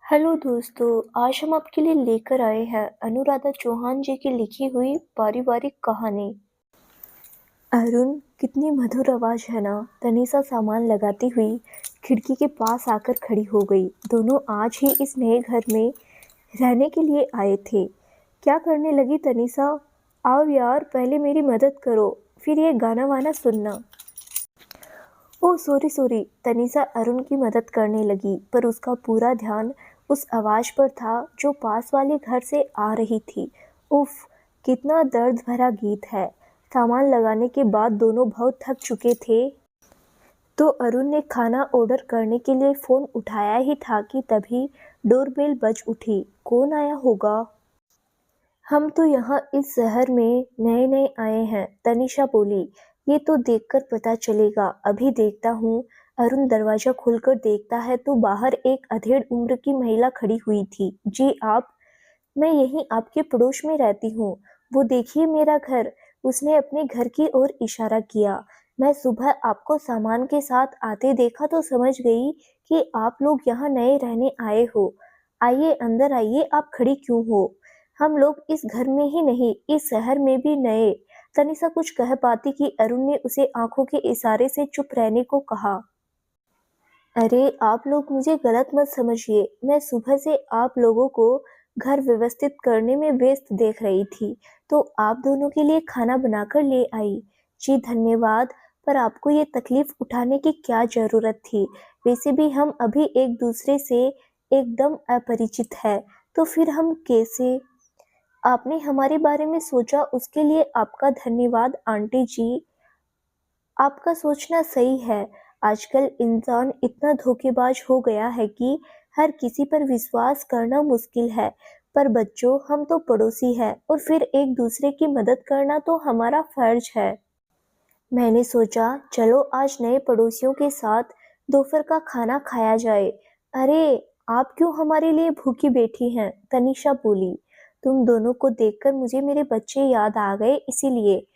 Hello दोस्तों, आज हम आपके लिए लेकर आए हैं अनुराधा चौहान जी की लिखी हुई पारिवारिक कहानी। अरुण, कितनी मधुर आवाज है ना। तनीषा सामान लगाती हुई खिड़की के पास आकर खड़ी हो गई। दोनों आज ही इस नए घर में रहने के लिए आए थे। क्या करने लगी तनीषा? आओ यार, पहले मेरी मदद करो, फिर ये गाना वाना सुनना। Oh sorry sorry, Tanisha Arun की मदद करने लगी, पर उसका पूरा ध्यान उस आवाज पर था जो पास वाले घर से आ रही थी। उफ, कितना दर्द भरा गीत है। सामान लगाने के बाद दोनों बहुत थक चुके थे, तो अरुण ने खाना ऑर्डर करने के लिए फोन उठाया ही था कि तभी डोरबेल बज उठी। कौन आया होगा? हम तो यहाँ इस शहर में नए नए आए हैं, तनीषा बोली। ये तो देखकर पता चलेगा, अभी देखता हूँ। अरुण दरवाजा खोलकर देखता है तो बाहर एक अधेड़ उम्र की महिला खड़ी हुई थी। जी आप? मैं यहीं आपके पड़ोस में रहती हूँ। वो देखिए मेरा घर। उसने अपने घर की ओर इशारा किया। मैं सुबह आपको सामान के साथ आते देखा तो समझ गई कि आप लोग यहाँ नए रहने आए हो। आइए अंदर आइए, आप खड़ी क्यों हो? हम लोग इस घर में ही नहीं, इस शहर में भी नए। तनिषा कुछ कह पाती कि अरुण ने उसे आंखों के इशारे से चुप रहने को कहा। अरे आप लोग मुझे गलत मत समझिए, मैं सुबह से आप लोगों को घर व्यवस्थित करने में व्यस्त देख रही थी, तो आप दोनों के लिए खाना बनाकर ले आई। जी धन्यवाद, पर आपको ये तकलीफ उठाने की क्या जरूरत थी? वैसे भी हम अभी एक दूसरे से एकदम अपरिचित है, तो फिर हम कैसे? आपने हमारे बारे में सोचा, उसके लिए आपका धन्यवाद आंटी जी। आपका सोचना सही है। आजकल इंसान इतना धोखेबाज हो गया है कि हर किसी पर विश्वास करना मुश्किल है। पर बच्चों, हम तो पड़ोसी हैं और फिर एक दूसरे की मदद करना तो हमारा फर्ज है। मैंने सोचा चलो आज नए पड़ोसियों के साथ दोपहर का खाना खाया जाए। अरे, आप क्यों हमारे लिए भूखी बैठी हैं? तनीषा बोली। तुम दोनों को देखकर मुझे मेरे बच्चे याद आ गए, इसीलिए।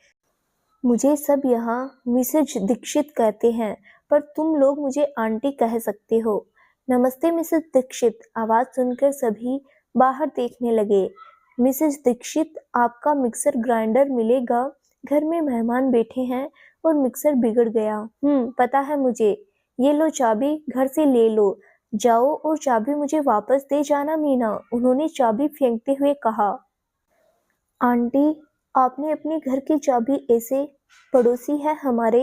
मुझे सब यहाँ मिसेज दीक्षित कहते हैं, पर तुम लोग मुझे आंटी कह सकते हो। नमस्ते मिसेज दीक्षित। आवाज सुनकर सभी बाहर देखने लगे। मिसेज दीक्षित, आपका मिक्सर ग्राइंडर मिलेगा? घर में मेहमान बैठे हैं और मिक्सर बिगड़ गया। पता है मुझे। ये लो चाबी, घर से ले लो। जाओ और चाबी मुझे वापस दे जाना मीना, उन्होंने चाबी फेंकते हुए कहा। आंटी, आपने अपने घर की चाबी ऐसे? पड़ोसी है हमारे।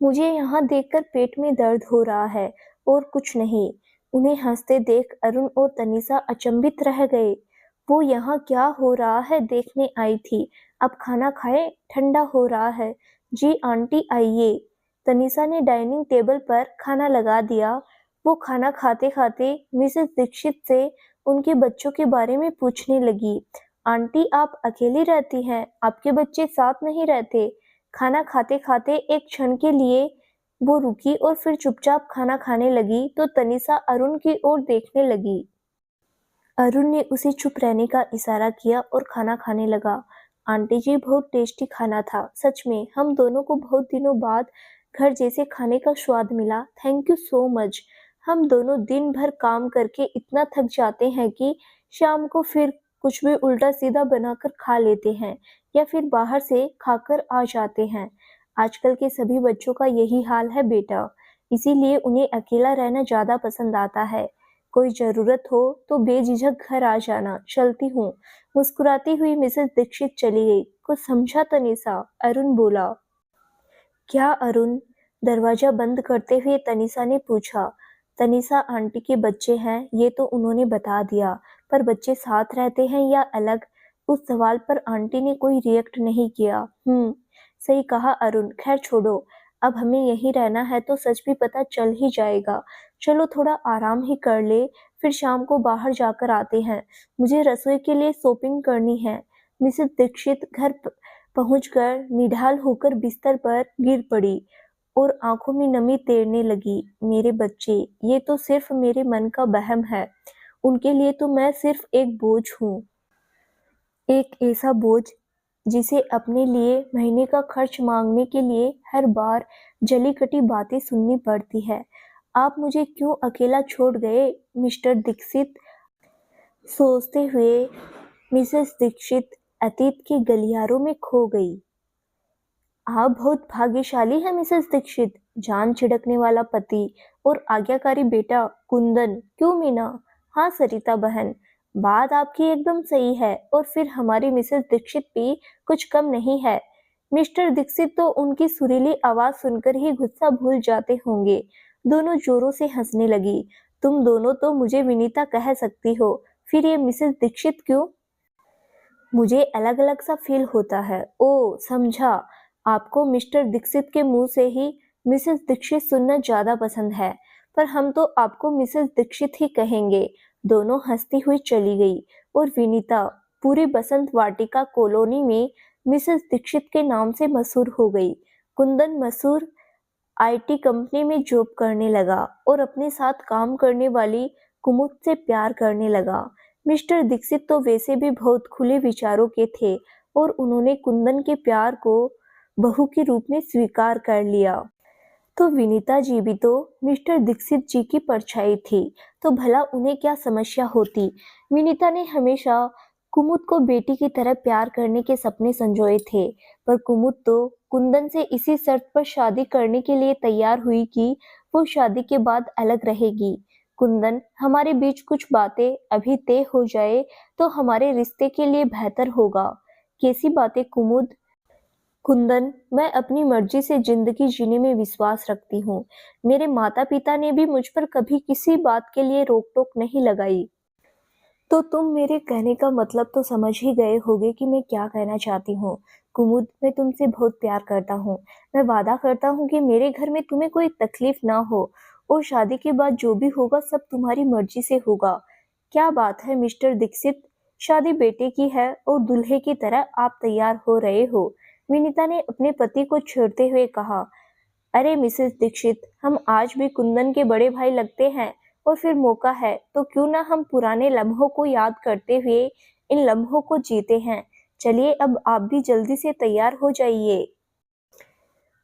मुझे यहाँ देखकर पेट में दर्द हो रहा है, और कुछ नहीं। उन्हें हंसते देख अरुण और तनीषा अचंभित रह गए। वो यहाँ क्या हो रहा है देखने आई थी। अब खाना खाए, ठंडा हो रहा है। जी आंटी आइए। तनीषा ने डाइनिंग टेबल पर खाना लगा दिया। वो खाना खाते खाते मिसेस दीक्षित से उनके बच्चों के बारे में पूछने लगी। आंटी, आप अकेली रहती हैं, आपके बच्चे साथ नहीं रहते? खाना खाते खाते एक क्षण के लिए वो रुकी और फिर चुपचाप खाना खाने लगी, तो तनिषा अरुण की ओर देखने लगी। अरुण ने उसे चुप रहने का इशारा किया और खाना खाने लगा। आंटी जी, बहुत टेस्टी खाना था। सच में हम दोनों को बहुत दिनों बाद घर जैसे खाने का स्वाद मिला। Thank you so much. हम दोनों दिन भर काम करके इतना थक जाते हैं कि शाम को फिर कुछ भी उल्टा सीधा बनाकर खा लेते हैं, या फिर बाहर से खाकर आ जाते हैं। आजकल के सभी बच्चों का यही हाल है बेटा, इसीलिए उन्हें अकेला रहना ज्यादा पसंद आता है। कोई जरूरत हो तो बेझिझक घर आ जाना, चलती हूँ। मुस्कुराती हुई मिसेस दीक्षित चली गई। कुछ समझा तनिषा? अरुण बोला। क्या अरुण? दरवाजा बंद करते हुए तनिषा ने पूछा। तनिषा, आंटी के बच्चे हैं, ये तो उन्होंने बता दिया, पर बच्चे साथ रहते हैं या अलग? उस सवाल पर आंटी ने कोई रिएक्ट नहीं किया। सही कहा अरुण, खैर छोड़ो। अब हमें यहीं रहना है तो सच भी पता चल ही जाएगा। चलो थोड़ा आराम ही कर ले, फिर शाम को बाहर जाकर आते हैं। मुझे रसोई के लिए शॉपिंग करनी है। मिसेस दीक्षित घर पहुंचकर निढाल होकर बिस्तर पर गिर पड़ी और आंखों में नमी तैरने लगी। मेरे बच्चे, ये तो सिर्फ मेरे मन का वहम है। उनके लिए तो मैं सिर्फ एक बोझ हूँ। एक ऐसा बोझ जिसे अपने लिए महीने का खर्च मांगने के लिए हर बार जली कटी बातें सुननी पड़ती है। आप मुझे क्यों अकेला छोड़ गए मिस्टर दीक्षित? सोचते हुए मिसेस दीक्षित अतीत के गलियारों में खो गई। आप बहुत भाग्यशाली हैं मिसेस दीक्षित, जान छिड़कने वाला पति और आज्ञाकारी बेटा कुंदन। क्यों मीना? हाँ सरिता बहन, बात आपकी एकदम सही है। और फिर हमारी मिसेस दीक्षित भी कुछ कम नहीं है। मिस्टर दीक्षित तो उनकी सुरीली आवाज सुनकर ही गुस्सा भूल जाते होंगे। दोनों जोरों से हंसने लगी। तुम दोनों तो मुझे विनीता कह सकती हो, फिर ये मिसेस दीक्षित क्यों? मुझे अलग अलग सा फील होता है। ओ समझा, आपको मिस्टर दीक्षित के मुंह से ही मिसेस दीक्षित सुनना ज्यादा पसंद है, पर हम तो आपको मिसेस दीक्षित ही कहेंगे। दोनों हंसती हुई चली गई और विनीता पूरी बसंत वाटिका कॉलोनी में मिसेस दीक्षित के नाम से मशहूर हो गई। कुंदन मशहूर आईटी कंपनी में जॉब करने लगा और अपने साथ काम करने वाली कुमुद से प्यार करने लगा। मिस्टर दीक्षित तो वैसे भी बहुत खुले विचारों के थे और उन्होंने कुंदन के प्यार को बहू के रूप में स्वीकार कर लिया। तो विनीता जी भी तो मिस्टर दीक्षित जी की परछाई थी, तो भला उन्हें क्या समस्या होती? विनीता ने हमेशा कुमुद को बेटी की तरह प्यार करने के सपने संजोए थे, पर कुमुद तो कुंदन से इसी शर्त पर शादी करने के लिए तैयार हुई कि वो शादी के बाद अलग रहेगी। कुंदन, हमारे बीच कुछ बातें अभी तय हो जाए तो हमारे रिश्ते के लिए बेहतर होगा। कैसी बातें कुमुद? कुंदन, मैं अपनी मर्जी से जिंदगी जीने में विश्वास रखती हूँ। मेरे माता पिता ने भी मुझ पर कभी किसी बात के लिए रोक टोक नहीं लगाई। तो तुम मेरे कहने का मतलब तो समझ ही गए होगे कि मैं क्या कहना चाहती हूँ। कुमुद, मैं तुमसे बहुत प्यार करता हूँ। मैं वादा करता हूँ कि मेरे घर में तुम्हें कोई तकलीफ ना हो और शादी के बाद जो भी होगा सब तुम्हारी मर्जी से होगा। क्या बात है मिस्टर दीक्षित, शादी बेटे की है और दूल्हे की तरह आप तैयार हो रहे हो। विनीता ने अपने पति को छेड़ते हुए कहा। अरे मिसेस दीक्षित, हम आज भी कुंदन के बड़े भाई लगते हैं और फिर मौका है तो क्यों ना हम पुराने लम्हों को याद करते हुए इन लम्हों को जीते हैं। चलिए अब आप भी जल्दी से तैयार हो जाइए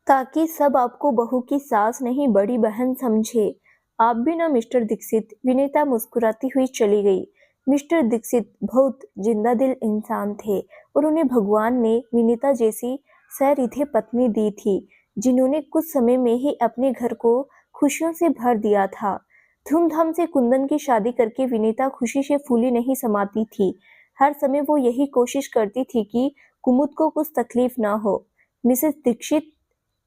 ताकि सब आपको बहू की सास नहीं बड़ी बहन समझे। आप भी ना मिस्टर दीक्षित। विनीता मुस्कुराती हुई चली गई। मिस्टर दीक्षित बहुत जिंदा दिल इंसान थे और उन्हें भगवान ने विनीता जैसी सहृदय पत्नी दी थी, जिन्होंने कुछ समय में ही अपने घर को खुशियों से भर दिया था। धूमधाम से कुंदन की शादी करके विनीता खुशी से फूली नहीं समाती थी। हर समय वो यही कोशिश करती थी कि कुमुद को कुछ तकलीफ ना हो। मिसेस दीक्षित,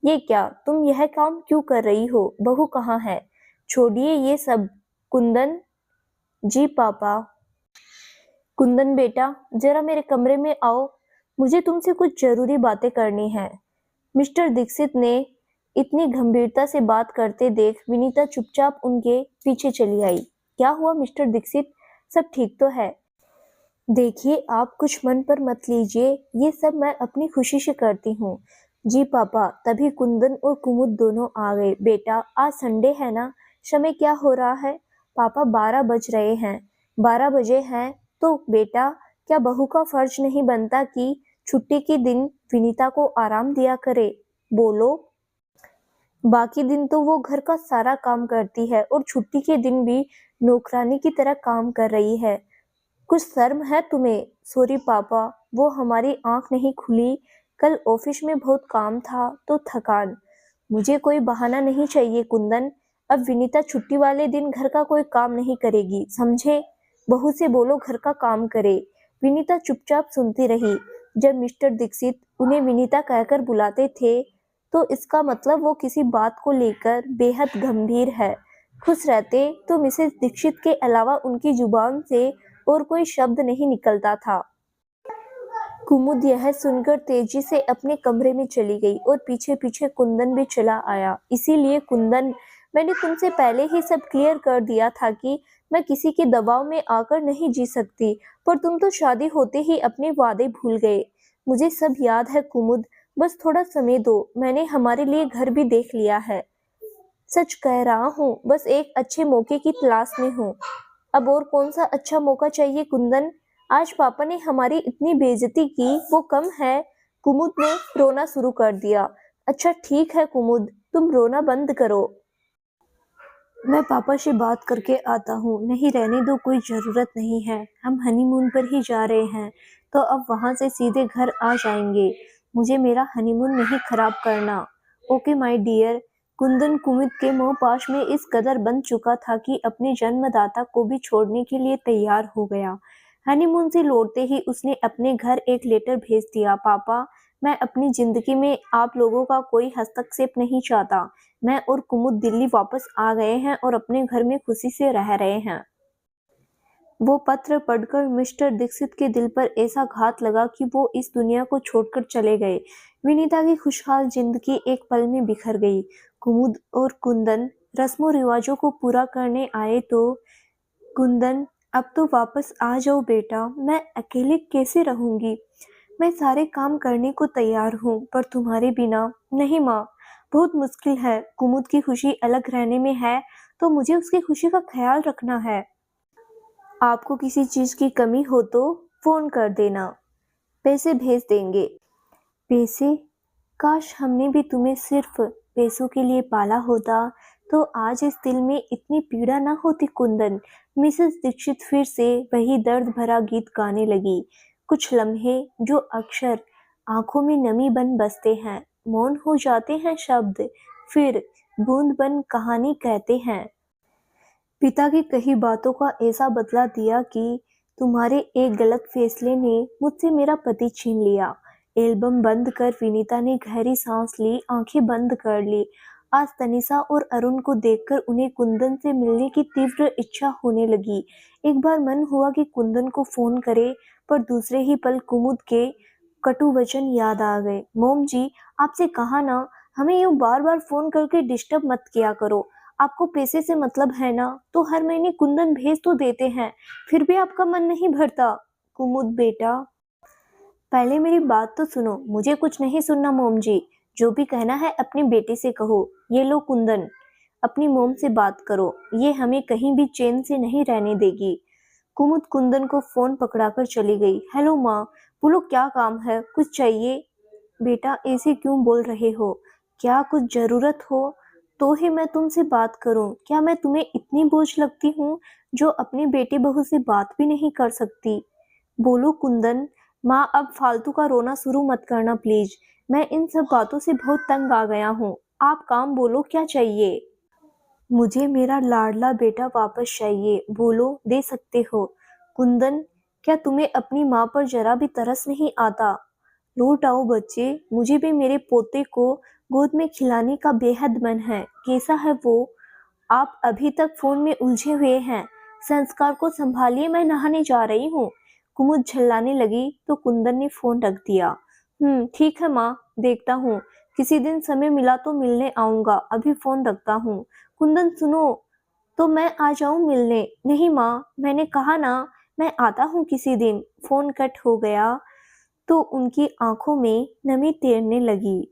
ये क्या, तुम यह काम क्यों कर रही हो? बहू कहाँ है? छोड़िए ये सब। कुंदन जी पापा। कुंदन बेटा, जरा मेरे कमरे में आओ, मुझे तुमसे कुछ जरूरी बातें करनी है। मिस्टर दीक्षित ने इतनी गंभीरता से बात करते देख विनीता चुपचाप उनके पीछे चली आई। क्या हुआ मिस्टर दीक्षित, सब ठीक तो है? देखिए आप कुछ मन पर मत लीजिए, ये सब मैं अपनी खुशी से करती हूँ। जी पापा। तभी कुंदन और कुमुद दोनों आ गए। बेटा आज संडे है ना, समय क्या हो रहा है? पापा 12 बज रहे हैं। 12 बजे हैं तो बेटा क्या बहू का फर्ज नहीं बनता कि छुट्टी के दिन विनीता को आराम दिया करे? बोलो। बाकी दिन तो वो घर का सारा काम करती है और छुट्टी के दिन भी नौकरानी की तरह काम कर रही है। कुछ शर्म है तुम्हें? सॉरी पापा, वो हमारी आंख नहीं खुली। कल ऑफिस में बहुत काम था तो थकान। मुझे कोई बहाना नहीं चाहिए कुंदन। अब विनीता छुट्टी वाले दिन घर का कोई काम नहीं करेगी, समझे? बहू से बोलो घर का काम करे। विनीता चुपचाप सुनती रही। जब मिस्टर दीक्षित उन्हें विनीता कहकर बुलाते थे तो इसका मतलब वो किसी बात को लेकर बेहद गंभीर है। खुश रहते तो मिसेस दीक्षित के अलावा उनकी जुबान से और कोई शब्द नहीं निकलता था। कुमुद यह सुनकर तेजी से अपने कमरे में चली गई और पीछे पीछे कुंदन भी चला आया। इसीलिए कुंदन, मैंने तुमसे पहले ही सब क्लियर कर दिया था कि मैं किसी के दबाव में आकर नहीं जी सकती, पर तुम तो शादी होते ही अपने वादे भूल गए। मुझे सब याद है कुमुद, बस थोड़ा समय दो, मैंने हमारे लिए घर भी देख लिया है। सच कह रहा हूँ, बस एक अच्छे मौके की तलाश में हूँ। अब और कौन सा अच्छा मौका चाहिए कुंदन? आज पापा ने हमारी इतनी बेइज्जती की वो कम है? कुमुद ने रोना शुरू कर दिया। अच्छा ठीक है कुमुद, तुम रोना बंद करो। मैं पापा से बात करके आता हूँ। नहीं, रहने दो, कोई ज़रूरत नहीं है। हम हनीमून पर ही जा रहे हैं, तो अब वहाँ से सीधे घर आ जाएंगे। मुझे मेरा हनीमून नहीं खराब करना। Okay my dear. Kundan Kumud के मोहपाश में इस कदर बंध चुका था कि अपने जन्मदाता को भी छोड़ने के लिए तैयार हो गया। हनीमून से लौटते ही उसने अपने घर एक लेटर भेज दिया। पापा, मैं अपनी जिंदगी में आप लोगों का कोई हस्तक्षेप नहीं चाहता। मैं और कुमुद दिल्ली वापस आ गए हैं और अपने घर में खुशी से रह रहे हैं। वो पत्र पढ़कर मिस्टर दीक्षित के दिल पर ऐसा घात लगा कि वो इस दुनिया को छोड़कर चले गए। विनीता की खुशहाल जिंदगी एक पल में बिखर गई। कुमुद और कुंदन रस्मों रिवाजों को पूरा करने आए तो कुंदन, अब तो वापस आ जाओ बेटा, मैं अकेले कैसे रहूंगी। मैं सारे काम करने को तैयार हूँ, पर तुम्हारे बिना नहीं माँ, बहुत मुश्किल है। कुमुद की खुशी अलग रहने में है, तो मुझे उसकी खुशी का ख्याल रखना है। आपको किसी चीज की कमी हो तो फोन कर देना, पैसे भेज देंगे। पैसे? काश हमने भी तुम्हें सिर्फ पैसों के लिए पाला होता, तो आज इस दिल में इतनी पीड़ा न होती। कुंदन, मिसेस दीक्षित फिर से वही दर्द भरा गीत गाने लगी। कुछ लम्हे जो अक्सर आंखों में नमी बन बसते हैं, मौन हो जाते हैं शब्द, फिर बूंद बन कहानी कहते हैं। पिता की कही बातों का ऐसा बदला दिया कि तुम्हारे एक गलत फैसले ने मुझसे मेरा पति छीन लिया। एल्बम बंद कर विनीता ने गहरी सांस ली, आंखें बंद कर ली। आज तनिषा और अरुण को देखकर उन्हें कुंदन से मिलने की तीव्र इच्छा होने लगी। एक बार मन हुआ कि कुंदन को फोन करे, पर दूसरे ही पल कुमुद के कटु वचन याद आ गए। मोम जी, आपसे कहा ना, हमें यूं बार बार फोन करके डिस्टर्ब मत किया करो। आपको पैसे से मतलब है ना, तो हर महीने कुंदन भेज तो देते हैं, फिर भी आपका मन नहीं भरता। कुमुद बेटा, पहले मेरी बात तो सुनो। मुझे कुछ नहीं सुनना मोम जी, जो भी कहना है अपनी बेटी से कहो। ये लो कुंदन, अपनी मोम से बात करो, ये हमें कहीं भी चैन से नहीं रहने देगी। कुमुद कुंदन को फोन पकड़ाकर चली गई। हेलो माँ, बोलो क्या काम है, कुछ चाहिए? बेटा, ऐसे क्यों बोल रहे हो? क्या कुछ जरूरत हो तो ही मैं तुमसे बात करूं? क्या मैं तुम्हें इतनी बोझ लगती हूँ जो अपनी बेटी बहू से बात भी नहीं कर सकती? बोलो कुंदन। माँ, अब फालतू का रोना शुरू मत करना प्लीज। मैं इन सब बातों से बहुत तंग आ गया हूँ। आप काम बोलो, क्या चाहिए? मुझे मेरा लाडला बेटा वापस चाहिए। बोलो, दे सकते हो। कुंदन, क्या तुम्हें अपनी माँ पर जरा भी तरस नहीं आता? लौट आओ बच्चे, मुझे भी मेरे पोते को गोद में खिलाने का बेहद मन है। कैसा है वो? आप अभी तक फोन में उलझे हुए हैं। संस्कार को संभालिए, मैं नहाने जा रही हूँ। कुमुद झल्लाने लगी तो कुंदन ने फोन रख दिया। ठीक है माँ, देखता हूँ, किसी दिन समय मिला तो मिलने आऊंगा। अभी फोन रखता हूँ। कुंदन सुनो, तो मैं आ जाऊं मिलने? नहीं माँ, मैंने कहा ना, मैं आता हूँ किसी दिन। फोन कट हो गया तो उनकी आंखों में नमी तैरने लगी।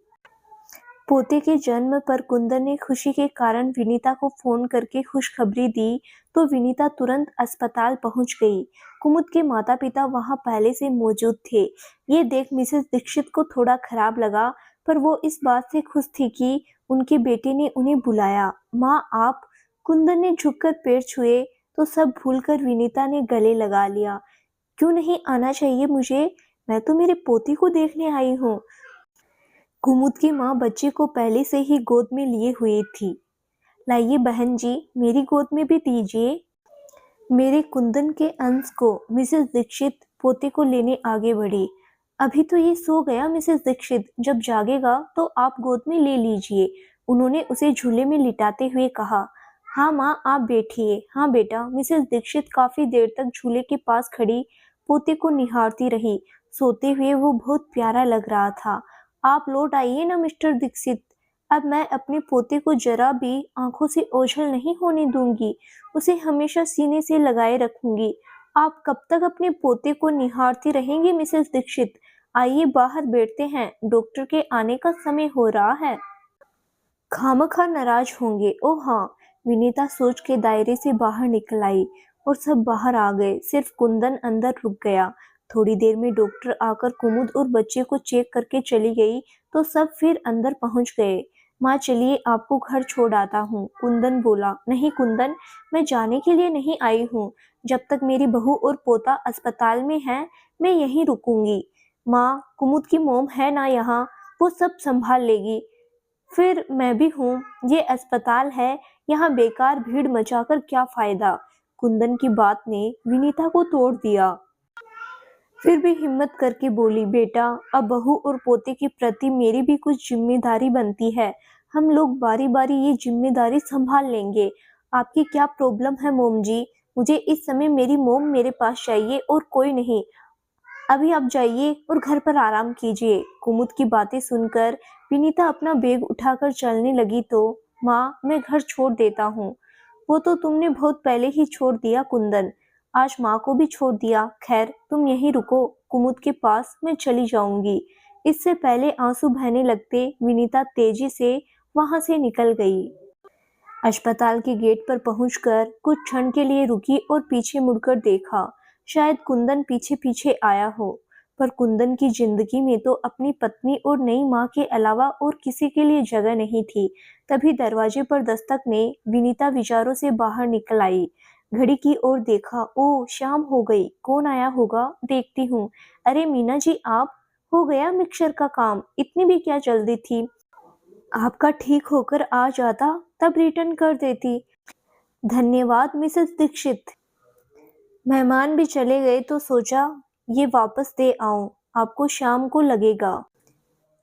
पोते के जन्म पर कुंदन ने खुशी के कारण विनीता को फोन करके खुशखबरी दी, तो विनीता तुरंत अस्पताल पहुंच गई। कुमुद के माता पिता वहां पहले से मौजूद थे। ये देख मिसेस दीक्षित को थोड़ा खराब लगा, पर वो इस बात से खुश थी कि उनके बेटे ने उन्हें बुलाया। माँ, आप? कुंदन ने झुककर पैर छुए तो सब भूलकर विनीता ने गले लगा लिया। क्यों नहीं आना चाहिए मुझे? मैं तो मेरे पोती को देखने आई हूँ। कुमुद की माँ बच्चे को पहले से ही गोद में लिए हुई थी। लाइए बहन जी, मेरी गोद में भी दीजिए। मेरे कुंदन के अंश को। मिसेस दीक्षित पोते को लेने आगे बढ़ी। अभी तो ये सो गया मिसेस दीक्षित, जब जागेगा तो आप गोद में ले लीजिए, उन्होंने उसे झूले में लिटाते हुए कहा। हाँ माँ, आप बैठिए। हाँ बेटा। मिसेस दीक्षित काफी देर तक झूले के पास खड़ी पोते को निहारती रही। सोते हुए वो बहुत प्यारा लग रहा था। आप लौट आइए ना मिस्टर दीक्षित, अब मैं अपने पोते को जरा भी आंखों से ओझल नहीं होने दूंगी। उसे हमेशा सीने से लगाए रखूंगी। आप कब तक अपने पोते को निहारती रहेंगी मिसेस दीक्षित? आइए बाहर बैठते हैं, डॉक्टर के आने का समय हो रहा है। खामखा नाराज होंगे। ओह हाँ। विनीता सोच के दायरे से बाहर निकल आई और सब बाहर आ गए, सिर्फ कुंदन अंदर रुक गया। थोड़ी देर में डॉक्टर आकर कुमुद और बच्चे को चेक करके चली गई तो सब फिर अंदर पहुंच गए। माँ चलिए आपको घर छोड़ आता हूँ, कुंदन बोला। नहीं कुंदन, मैं जाने के लिए नहीं आई हूँ। जब तक मेरी बहू और पोता अस्पताल में हैं, मैं यहीं रुकूंगी। माँ, कुमुद की मोम है ना यहाँ, वो सब संभाल लेगी। फिर मैं भी हूँ, ये अस्पताल है, यहाँ बेकार भीड़ मचाकर क्या फायदा। कुंदन की बात ने विनीता को तोड़ दिया। फिर भी हिम्मत करके बोली, बेटा, अब बहू और पोते के प्रति मेरी भी कुछ जिम्मेदारी बनती है। हम लोग बारी बारी ये जिम्मेदारी संभाल लेंगे। आपकी क्या प्रॉब्लम है मोम जी? मुझे इस समय मेरी मोम मेरे पास चाहिए और कोई नहीं। अभी आप जाइए और घर पर आराम कीजिए। कुमुद की बातें सुनकर विनीता अपना बैग उठाकर चलने लगी तो, माँ, मैं घर छोड़ देता हूँ। वो तो तुमने बहुत पहले ही छोड़ दिया कुंदन, आज माँ को भी छोड़ दिया। खैर तुम यहीं रुको कुमुद के पास, मैं चली जाऊंगी। इससे पहले आंसू बहने लगते विनीता तेजी से वहां से निकल गई। अस्पताल के गेट पर पहुंचकर कुछ क्षण के लिए रुकी और पीछे मुड़कर देखा। शायद कुंदन पीछे पीछे आया हो, पर कुंदन की जिंदगी में तो अपनी पत्नी और नई माँ के अलावा और किसी के लिए जगह नहीं थी। तभी दरवाजे पर दस्तक ने विनीता विचारों से बाहर निकल आई। घड़ी की ओर देखा, ओ शाम हो गई, कौन आया होगा, देखती हूँ। अरे मीना जी, आप? हो गया मिक्सर का काम? इतनी भी क्या जल्दी थी? आपका ठीक होकर आ जाता तब रिटर्न कर देती। धन्यवाद मिसेस दीक्षित। मेहमान भी चले गए तो सोचा ये वापस दे आऊं, आपको शाम को लगेगा।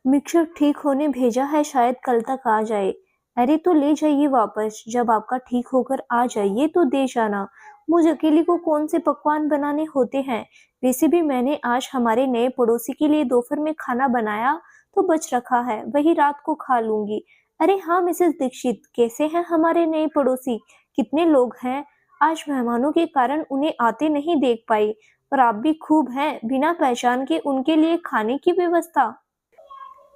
मिक्सर ठीक होने भेजा है, शायद कल तक आ जाए। अरे तो ले जाइए वापस, जब आपका ठीक होकर आ जाइए तो दे जाना। मुझ अकेली को कौन से पकवान बनाने होते हैं? वैसे भी मैंने आज हमारे नए पड़ोसी के लिए दोपहर में खाना बनाया तो बच रखा है, वही रात को खा लूंगी। अरे हाँ मिसेस दीक्षित, कैसे हैं हमारे नए पड़ोसी? कितने लोग हैं? आज मेहमानों के कारण उन्हें आते नहीं देख पाई, पर आप भी खूब हैं, बिना पहचान के उनके लिए खाने की व्यवस्था।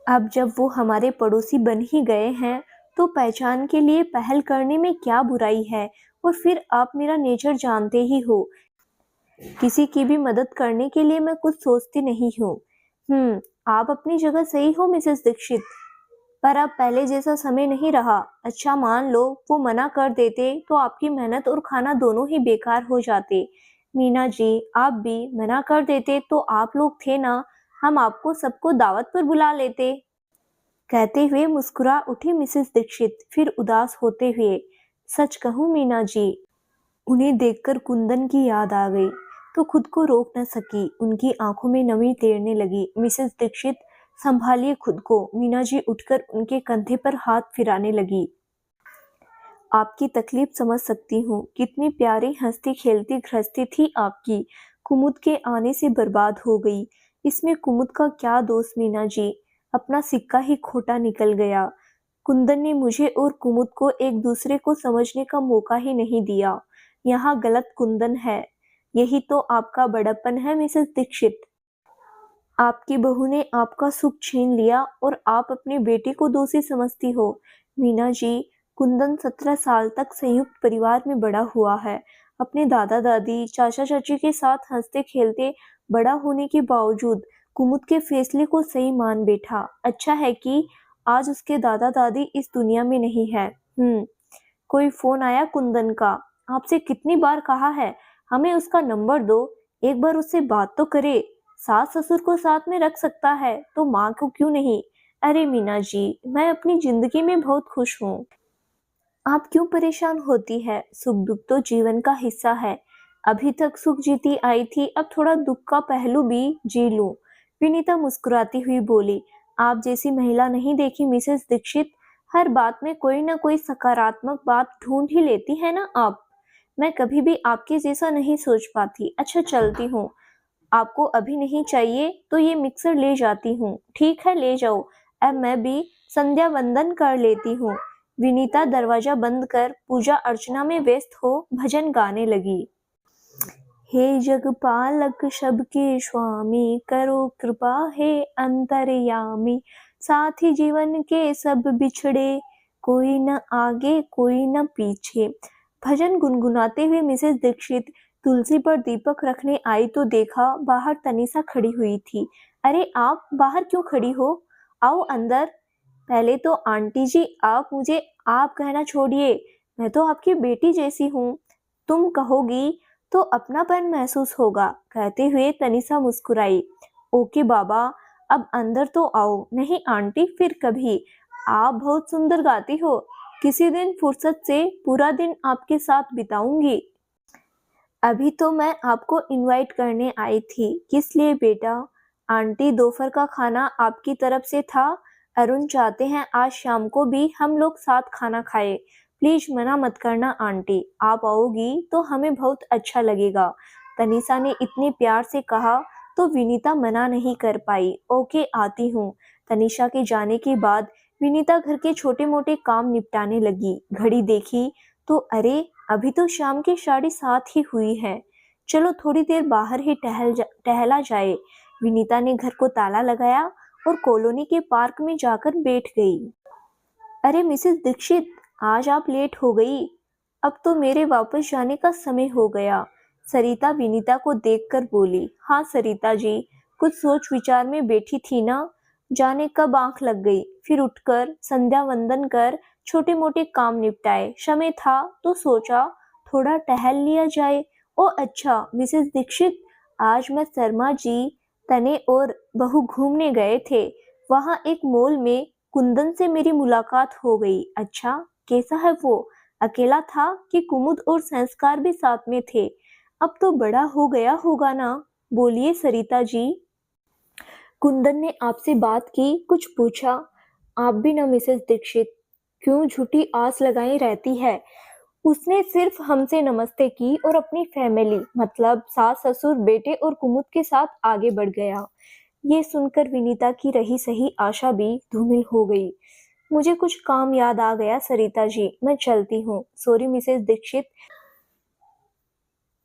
अब जब वो हमारे पड़ोसी बन ही गए हैं तो पहचान के लिए पहल करने में क्या बुराई है। और फिर आप मेरा नेचर जानते ही हो, किसी की भी मदद करने के लिए मैं कुछ सोचती नहीं हूँ। आप अपनी जगह सही हो मिसेस दीक्षित, पर अब पहले जैसा समय नहीं रहा। अच्छा मान लो वो मना कर देते तो आपकी मेहनत और खाना दोनों ही बेकार हो जाते। मीना जी, आप भी मना कर देते तो आप लोग थे ना, हम आपको सबको दावत पर बुला लेते। कहते हुए मुस्कुरा उठी मिसेस दीक्षित, फिर उदास होते हुए, सच कहूँ मीना जी, उन्हें देखकर कुंदन की याद आ गई तो खुद को रोक न सकी। उनकी आंखों में नमी तैरने लगी। मिसेस दीक्षित, संभालिए खुद को। मीना जी उठकर उनके कंधे पर हाथ फिराने लगी। आपकी तकलीफ समझ सकती हूँ, कितनी प्यारी हंसती खेलती गृहस्थी थी आपकी, कुमुद के आने से बर्बाद हो गई। इसमें कुमुद का क्या दोष मीना जी, अपना सिक्का ही खोटा निकल गया। कुंदन ने मुझे और कुमुद को एक दूसरे को समझने का मौका ही नहीं दिया। यहाँ गलत कुंदन है, यही तो आपका बड़प्पन है मिसेस दीक्षित। आपकी बहू ने आपका सुख छीन लिया और आप अपने बेटे को दोषी समझती हो। मीना जी, कुंदन 17 साल तक संयुक्त परिवार में बड़ा हुआ है। अपने दादा दादी चाचा चाची के साथ हंसते खेलते बड़ा होने के बावजूद कुमुद के फैसले को सही मान बैठा। अच्छा है कि आज उसके दादा दादी इस दुनिया में नहीं है। कोई फोन आया कुंदन का? आपसे कितनी बार कहा है हमें उसका नंबर दो, एक बार उससे बात तो करे। सास ससुर को साथ में रख सकता है तो माँ को क्यों नहीं? अरे मीना जी, मैं अपनी जिंदगी में बहुत खुश हूँ। आप क्यों परेशान होती है? सुख दुख तो जीवन का हिस्सा है। अभी तक सुख जीती आई थी, अब थोड़ा दुख का पहलू भी जी लूं। विनीता मुस्कुराती हुई बोली, आप जैसी महिला नहीं देखी मिसेस दीक्षित, हर बात में कोई ना कोई सकारात्मक बात ढूंढ ही लेती है ना आप। मैं कभी भी आपके जैसा नहीं सोच पाती। अच्छा चलती हूँ, आपको अभी नहीं चाहिए तो ये मिक्सर ले जाती हूँ। ठीक है ले जाओ, अब मैं भी संध्या वंदन कर लेती हूँ। विनीता दरवाजा बंद कर पूजा अर्चना में व्यस्त हो भजन गाने लगी। हे जगपालक सबके स्वामी, करो कृपा हे अंतर्यामी, साथी जीवन के सब बिछड़े, कोई न आगे कोई न पीछे। भजन गुनगुनाते हुए मिसेस दीक्षित तुलसी पर दीपक रखने आई तो देखा बाहर तनीषा खड़ी हुई थी। अरे आप बाहर क्यों खड़ी हो? आओ अंदर। पहले तो आंटी जी आप मुझे आप कहना छोड़िए, मैं तो आपकी बेटी जैसी हूँ। तुम कहोगी तो अपनापन महसूस होगा, कहते हुए तनिषा मुस्कुराई। ओके बाबा, अब अंदर तो आओ। नहीं आंटी, फिर कभी। आप बहुत सुंदर गाती हो, किसी दिन फुर्सत से पूरा दिन आपके साथ बिताऊंगी। अभी तो मैं आपको इनवाइट करने आई थी। किस लिए बेटा? आंटी, दोपहर का खाना आपकी तरफ से था। अरुण चाहते हैं आज शाम को भी हम लोग साथ खाना खाएं। प्लीज मना मत करना आंटी, आप आओगी तो हमें बहुत अच्छा लगेगा। तनीषा ने इतने प्यार से कहा तो विनीता मना नहीं कर पाई। ओके, आती हूँ। तनीषा के जाने के बाद विनीता घर के छोटे मोटे काम निपटाने लगी। घड़ी देखी तो अरे, अभी तो शाम के 7:30 ही हुई है। चलो थोड़ी देर बाहर ही टहला जाए। विनीता ने घर को ताला लगाया और कॉलोनी के पार्क में जाकर बैठ गई। अरे मिसेस दीक्षित, आज आप लेट हो गई। अब तो मेरे वापस जाने का समय हो गया। सरिता विनीता को देखकर बोली। हाँ सरिता जी, कुछ सोच विचार में बैठी थी ना, जाने कब आंख लग गई। फिर उठकर संध्या वंदन कर छोटे मोटे काम निपटाए। समय था तो सोचा थोड़ा टहल लिया जाए। ओ अच्छा मिसेस दीक्षित, आज मैं शर्मा जी, तने और बहू घूमने गए थे। वहां एक मॉल में कुंदन से मेरी मुलाकात हो गई। अच्छा, कैसा है वो? अकेला था कि कुमुद और संस्कार भी साथ में थे? अब तो बड़ा हो गया होगा ना। बोलिए सरिता जी। कुंदन ने आपसे बात की, कुछ पूछा? आप भी ना मिसेस दीक्षित, क्यों झूठी आस लगाई रहती है। उसने सिर्फ हमसे नमस्ते की और अपनी फैमिली मतलब सास ससुर बेटे और कुमुद के साथ आगे बढ़ गया। ये सुनकर विनीता की रही सही आशा भी धूमिल हो गई। मुझे कुछ काम याद आ गया सरिता जी, मैं चलती हूँ। सॉरी मिसेस दीक्षित,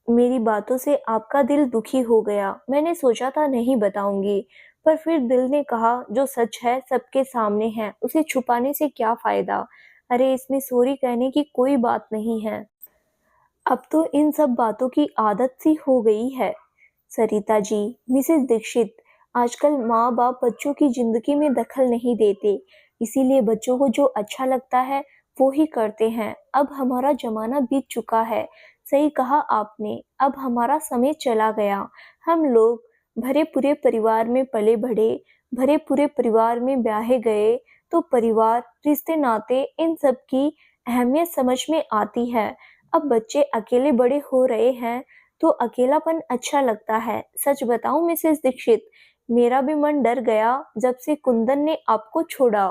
मेरी बातों से आपका दिल दुखी हो गया। मैंने सोचा था नहीं बताऊंगी, पर फिर दिल ने कहा जो सच है सबके सामने है, उसे छुपाने से क्या फायदा। अरे इसमें सॉरी कहने की कोई बात नहीं है। अब तो इन सब बातों की आदत सी हो गई है। सरिता जी, मिसेस दीक्षित, आजकल माँ बाप बच्चों की जिंदगी में दखल नहीं देते, इसीलिए बच्चों को जो अच्छा लगता है वो ही करते हैं। अब हमारा जमाना बीत चुका है। सही कहा आपने, अब हमारा समय चला गया। हम लोग भरे पूरे परिवार में पले बढ़े, भरे पूरे परिवार में ब्याहे गए, तो परिवार, रिश्ते नाते, इन सब की अहमियत समझ में आती है। अब बच्चे अकेले बड़े हो रहे हैं तो अकेलापन अच्छा लगता है। सच बताऊं मिसेस दीक्षित, मेरा भी मन डर गया जब से कुंदन ने आपको छोड़ा।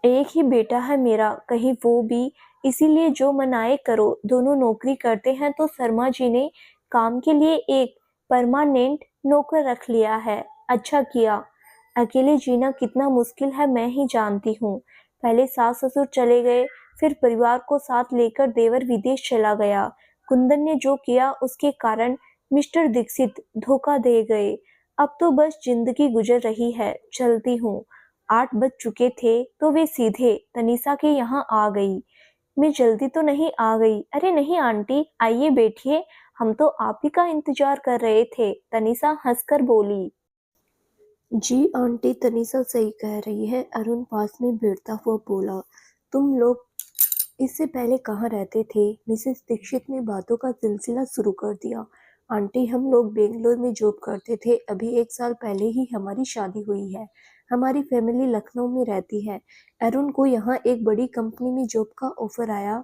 एक ही बेटा है मेरा, कहीं वो भी, इसीलिए जो मनाए करो। दोनों नौकरी करते हैं तो शर्मा जी ने काम के लिए एक परमानेंट नौकर रख लिया है। अच्छा किया। अकेले जीना कितना मुश्किल है मैं ही जानती हूँ। पहले सास ससुर चले गए, फिर परिवार को साथ लेकर देवर विदेश चला गया। कुंदन ने जो किया उसके कारण मिस्टर दीक्षित धोखा दे गए। अब तो बस जिंदगी गुजर रही है। चलती हूँ। 8 बज चुके थे तो वे सीधे तनीषा के यहाँ आ गई। मैं जल्दी तो नहीं आ गई? अरे नहीं आंटी, आइए बैठिए, हम तो आप ही का इंतजार कर रहे थे। तनीषा हंसकर बोली। जी आंटी, तनीषा सही कह रही है, अरुण पास में बैठता हुआ बोला। तुम लोग इससे पहले कहाँ रहते थे? मिसेस दीक्षित ने बातों का सिलसिला शुरू कर दिया। आंटी, हम लोग बेंगलोर में जॉब करते थे। अभी 1 साल पहले ही हमारी शादी हुई है। हमारी फैमिली लखनऊ में रहती है। अरुण को यहाँ एक बड़ी कंपनी में जॉब का ऑफर आया।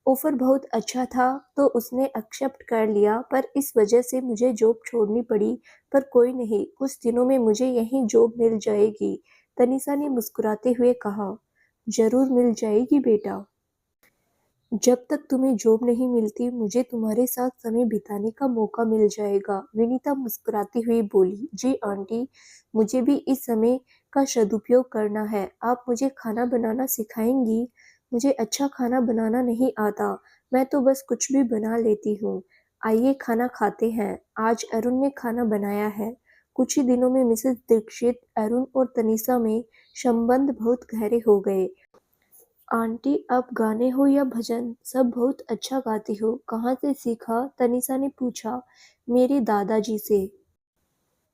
ऑफर बहुत अच्छा था तो उसने एक्सेप्ट कर लिया, पर इस वजह से मुझे जॉब छोड़नी पड़ी। पर कोई नहीं, कुछ दिनों में मुझे यहीं जॉब मिल जाएगी। तनीषा ने मुस्कुराते हुए कहा। जरूर मिल जाएगी बेटा। जब तक तुम्हें जॉब नहीं मिलती मुझे तुम्हारे साथ समय बिताने का मौका मिल जाएगा, विनीता मुस्कुराती हुई बोली। जी आंटी, मुझे भी इस समय का सदुपयोग करना है। आप मुझे खाना बनाना सिखाएंगी? मुझे अच्छा खाना बनाना नहीं आता, मैं तो बस कुछ भी बना लेती हूँ। आइए खाना खाते हैं। आज अरुण ने खाना बनाया है। कुछ ही दिनों में मिसेस दीक्षित, अरुण और तनीषा में संबंध बहुत गहरे हो गए। आंटी, आप गाने हो या भजन, सब बहुत अच्छा गाती हो। कहाँ से सीखा? तनीषा ने पूछा। मेरे दादाजी से।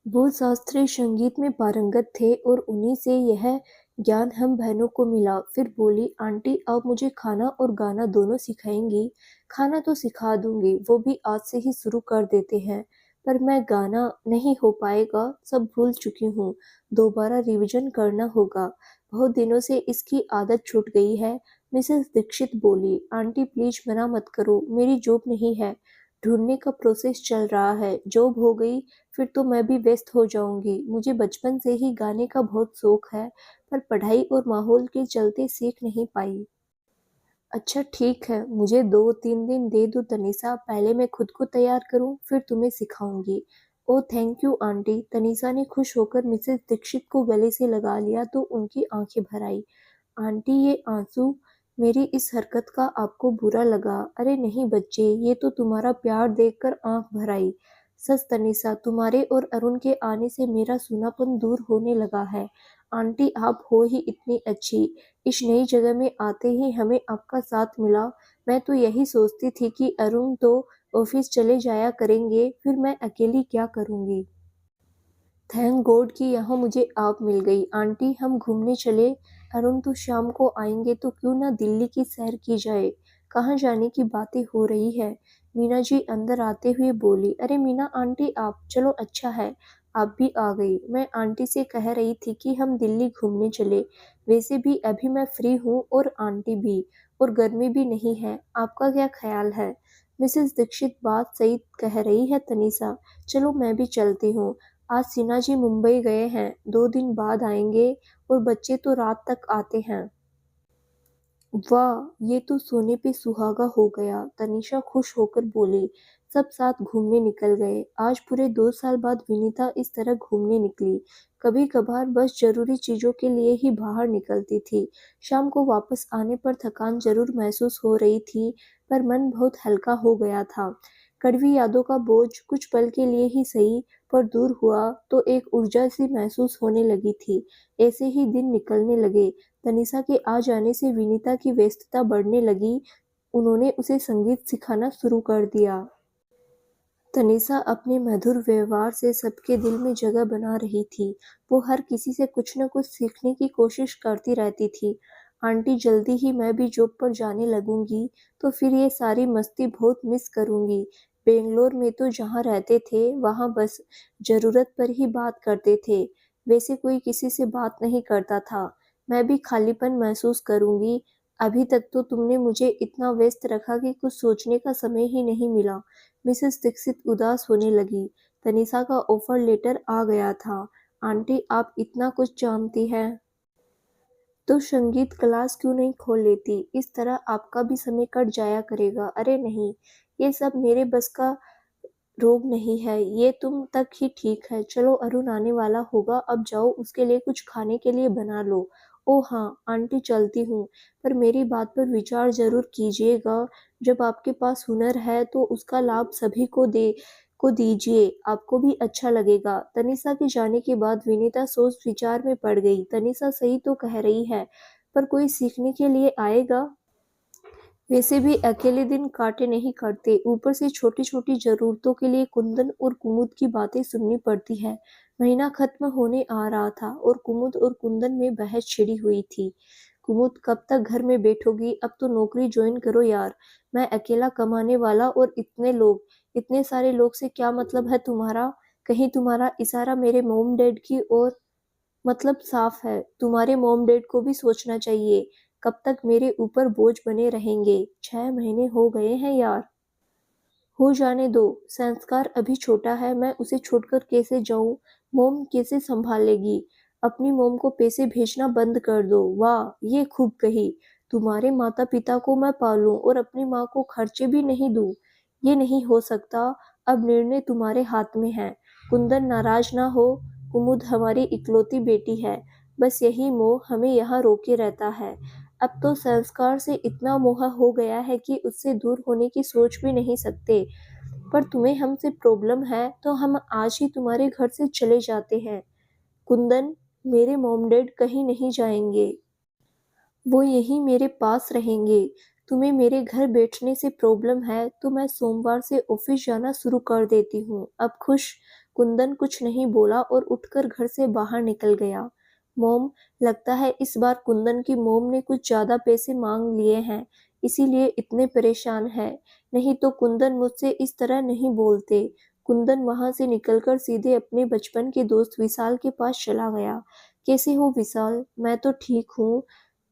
वो शास्त्रीय संगीत में पारंगत थे और उन्हीं से यह ज्ञान हम बहनों को मिला। फिर बोली, आंटी आप मुझे खाना और गाना दोनों सिखाएंगी? खाना तो सिखा दूंगी, वो भी आज से ही शुरू कर देते हैं। पर मैं गाना नहीं हो पाएगा, सब भूल चुकी हूँ। दोबारा रिवीजन करना होगा। बहुत दिनों से इसकी आदत छूट गई है। मिसेस दीक्षित बोली, आंटी प्लीज मना मत करो, मेरी जॉब नहीं है। ढूंढने का प्रोसेस चल रहा है। जॉब हो गई फिर तो मैं भी व्यस्त हो जाऊंगी। मुझे बचपन से ही गाने का बहुत शौक है, पर पढ़ाई और माहौल के चलते सीख नहीं पाई। अच्छा ठीक है, मुझे 2-3 दिन दे दो तनीषा, पहले मैं खुद को तैयार करूं, फिर तुम्हें सिखाऊंगी। Oh thank you aunty. Tanisha ने खुश होकर मिसेस दीक्षित को गले से लगा लिया तो उनकी आंखें भर आई। आंटी ये आंसू, मेरी इस हरकत का आपको बुरा लगा? अरे नहीं बच्चे, ये तो तुम्हारा प्यार देखकर आंख भर आई। सच तनीषा, तुम्हारे और अरुण के आने से मेरा सूनापन दूर होने लगा है। आंटी आप हो ही इतनी अच्छी। इस नई जगह में आते ही हमें आपका साथ मिला। मैं तो यही सोचती थी कि अरुण तो ऑफिस चले जाया करेंगे, फिर मैं अकेली क्या करूंगी। थैंक गॉड कि यहाँ मुझे आप मिल गई। आंटी हम घूमने चले? अरुण तो शाम को आएंगे तो क्यों ना दिल्ली की सैर की जाए। कहाँ जाने की बातें हो रही है? मीना जी अंदर आते हुए बोली, अरे मीना आंटी आप, चलो अच्छा है आप भी आ गई। मैं आंटी से कह रही थी कि हम दिल्ली घूमने चले। वैसे भी अभी मैं फ्री हूँ और आंटी भी, और गर्मी भी नहीं है। आपका क्या ख्याल है? मिसेस दीक्षित बात सही कह रही है तनीषा, चलो मैं भी चलती हूँ। आज सिन्हा जी मुंबई गए हैं, 2 दिन बाद आएंगे और बच्चे तो रात तक आते हैं। वाह, ये तो सोने पे सुहागा हो गया। तनीषा खुश होकर बोली। सब साथ घूमने निकल गए। आज पूरे 2 साल बाद विनीता इस तरह घूमने निकली। कभी कभार बस जरूरी चीजों के लिए ही बाहर निकलती थी। शाम को वापस आने पर थकान जरूर महसूस हो रही थी, पर मन बहुत हल्का हो गया था। कड़वी यादों का बोझ कुछ पल के लिए ही सही, पर दूर हुआ तो एक ऊर्जा सी महसूस होने लगी थी। ऐसे ही दिन निकलने लगे। तनीषा के आ जाने से विनीता की व्यस्तता बढ़ने लगी। उन्होंने उसे संगीत सिखाना शुरू कर दिया। तनीषा अपने मधुर व्यवहार से सबके दिल में जगह बना रही थी। वो हर किसी से कुछ न कुछ सीखने की कोशिश करती रहती थी। आंटी जल्दी ही मैं भी जॉब पर जाने लगूंगी, तो फिर ये सारी मस्ती बहुत मिस करूंगी। बेंगलोर में तो जहाँ रहते थे वहाँ बस जरूरत पर ही बात करते थे। वैसे कोई किसी से बात नहीं करता था। मैं भी खालीपन महसूस करूंगी। अभी तक तो तुमने मुझे इतना व्यस्त रखा कि कुछ सोचने का समय ही नहीं मिला। मिसेस दीक्षित उदास होने लगी। तनीषा का ऑफर लेटर आ गया था। आंटी आप इतना कुछ जानती हैं तो संगीत क्लास क्यों नहीं खोल लेती? इस तरह आपका भी समय कट जाया करेगा। अरे नहीं, ये सब मेरे बस का रोग नहीं है। ये तुम तक ही ठीक है। चलो अरुण आने वाला होगा, अब जाओ उसके लिए कुछ खाने के लिए बना लो। ओह हाँ आंटी चलती हूँ, पर मेरी बात पर विचार जरूर कीजिएगा। जब आपके पास हुनर है तो उसका लाभ सभी को दीजिए, आपको भी अच्छा लगेगा। तनीषा के जाने के बाद विनीता सोच विचार में पड़ गई। तनीषा सही तो कह रही है, पर कोई सीखने के लिए आएगा? वैसे भी अकेले दिन काटे नहीं कटते, ऊपर से छोटी छोटी जरूरतों के लिए कुंदन और कुमुद की बातें सुननी पड़ती है। महीना खत्म होने आ रहा था और कुमुद और कुंदन में बहस छिड़ी हुई थी। कुमुद कब तक घर में बैठोगी, अब तो नौकरी ज्वाइन करो यार। मैं अकेला कमाने वाला और इतने सारे लोग से क्या मतलब है तुम्हारा? कहीं तुम्हारा इशारा मेरे मोम डैड की ओर? मतलब साफ है, तुम्हारे मॉम डैड को भी सोचना चाहिए। कब तक मेरे ऊपर बोझ बने रहेंगे? 6 महीने हो गए हैं यार। हो जाने दो, संस्कार अभी छोटा है, मैं उसे छोड़कर कैसे जाऊं? मॉम कैसे संभालेगी? अपनी मॉम को पैसे भेजना बंद कर दो। वाह ये खूब कही। तुम्हारे माता पिता को मैं पालूं और अपनी माँ को खर्चे भी नहीं दूं? ये नहीं हो सकता। अब निर्णय तुम्हारे हाथ में है। कुंदन नाराज ना हो। कुमुद हमारी इकलौती बेटी है। बस यही मोह हमें यहाँ रोके रहता है। अब तो संस्कार से इतना मोह हो गया है कि उससे दूर होने की सोच भी नहीं सकते। पर तुम्हें हमसे प्रॉब्लम है तो हम आज ही तुम्हारे घर से चले जाते हैं। कुंदन, मेरे मॉम डैड कहीं नहीं जाएंगे, वो यहीं मेरे पास रहेंगे। तुम्हें मेरे घर बैठने से प्रॉब्लम है तो मैं सोमवार से ऑफिस जाना शुरू कर देती हूँ। अब खुश? कुंदन कुछ नहीं बोला और उठकर घर से बाहर निकल गया। मॉम, लगता है इस बार कुंदन की मॉम ने कुछ ज़्यादा पैसे मांग लिए हैं, इसीलिए इतने परेशान है। नहीं तो कुंदन मुझसे इस तरह नहीं बोलते। कुंदन वहाँ से निकलकर सीधे अपने बचपन के दोस्त विशाल के पास चला गया। कैसे हो विशाल? मैं तो ठीक हूँ,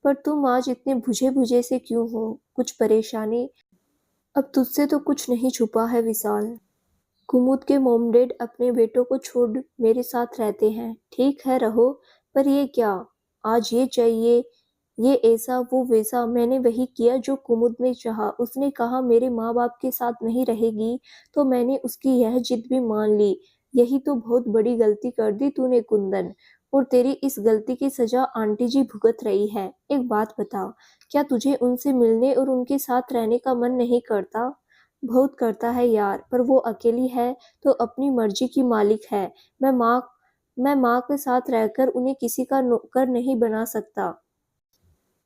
पर तुम आज इतने बुझे-बुझे से क्यों हो? कुछ परेशानी? अब तुझसे तो कुछ नहीं छुपा है विशाल। कुमुद के मॉम डैड अपने बेटों को छोड़ मेरे साथ रहते हैं। ठीक है रहो, पर ये क्या? आज ये चाहिए, ये ऐसा वो वैसा। मैंने वही किया जो कुमुद ने चाहा। उसने कहा मेरे माँ बाप के साथ नहीं रहेगी, तो मैंने उसकी यह जिद भी मान ली। यही तो बहुत बड़ी गलती कर दी तूने कुंदन, और तेरी इस गलती की सजा आंटी जी भुगत रही है। एक बात बता, क्या तुझे उनसे मिलने और उनके साथ रहने का मन नहीं करता? बहुत करता है यार, पर वो अकेली है तो अपनी मर्जी की मालिक है। मैं माँ मैं माँ के साथ रहकर उन्हें किसी का नौकर नहीं बना सकता।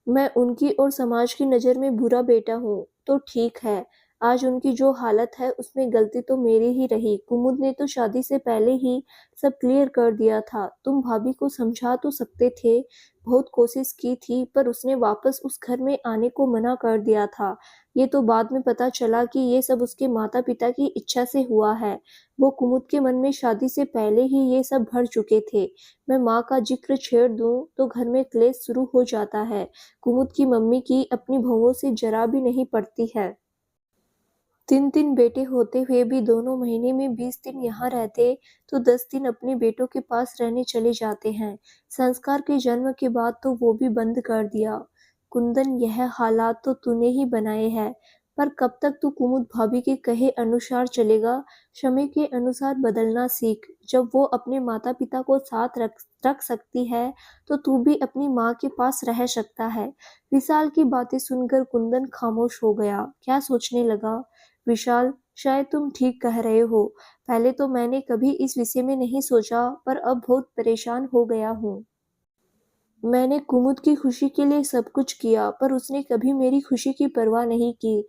मैं उनकी और समाज की नज़र में बुरा बेटा हूँ, तो ठीक है। आज उनकी जो हालत है उसमें गलती तो मेरी ही रही। कुमुद ने तो शादी से पहले ही सब क्लियर कर दिया था। तुम भाभी को समझा तो सकते थे। बहुत कोशिश की थी, पर उसने वापस उस घर में आने को मना कर दिया था। ये तो बाद में पता चला कि ये सब उसके माता पिता की इच्छा से हुआ है। वो कुमुद के मन में शादी से पहले ही ये सब भर चुके थे। मैं माँ का जिक्र छेड़ दूँ तो घर में क्लेश शुरू हो जाता है। कुमुद की मम्मी की अपनी बहुओं से जरा भी नहीं पड़ती है। 3-3 बेटे होते हुए भी दोनों महीने में 20 दिन यहाँ रहते, तो 10 दिन अपने बेटों के पास रहने चले जाते हैं। संस्कार के जन्म के बाद तो वो भी बंद कर दिया। कुंदन, यह हालात तो तूने ही बनाए हैं, पर कब तक तू कुमुद भाभी के कहे अनुसार चलेगा? समय के अनुसार बदलना सीख। जब वो अपने माता पिता को साथ रख सकती है, तो तू भी अपनी माँ के पास रह सकता है। विशाल की बातें सुनकर कुंदन खामोश हो गया। क्या सोचने लगा? विशाल, शायद तुम ठीक कह रहे हो। पहले तो मैंने कभी इस विषय में नहीं सोचा, पर अब बहुत परेशान हो गया हूँ। मैंने कुमुद की खुशी के लिए सब कुछ किया, पर उसने कभी मेरी खुशी की परवाह नहीं की।